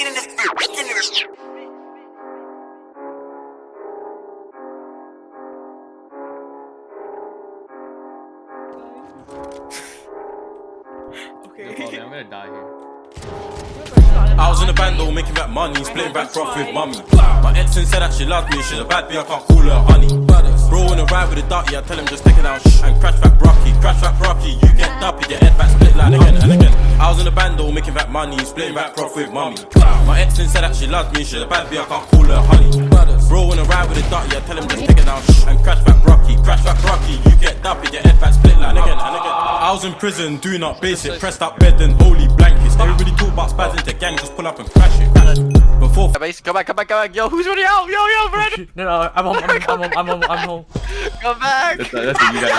get in this bitch. Get in this. Okay. I'm gonna die here. I was in the band though, making that money, splitting back broth with mummy. My ex said that she loved me, she's a bad bitch, I can't call her honey. Bro in a ride with a darty, I tell him just take it down, shh, and crash back Rocky, you get duppy, your head back split like again and again. I was in the band though, making that money, splitting back broth with mummy. My ex said that she loved me, she's a bad bitch, I can't call her honey. Bro in a ride with a darty, I tell him just take it down, shh, and crash back Rocky, you get duppy, your head back split like again and again. I was in prison, doing up basic, pressed up bed and holy blankets. Everybody talk about spazzing to gang, just pull up and crash it. Before Come back. Yo, who's running out? Yo, Brandon. No, I'm home. Come back. That's it, you guys.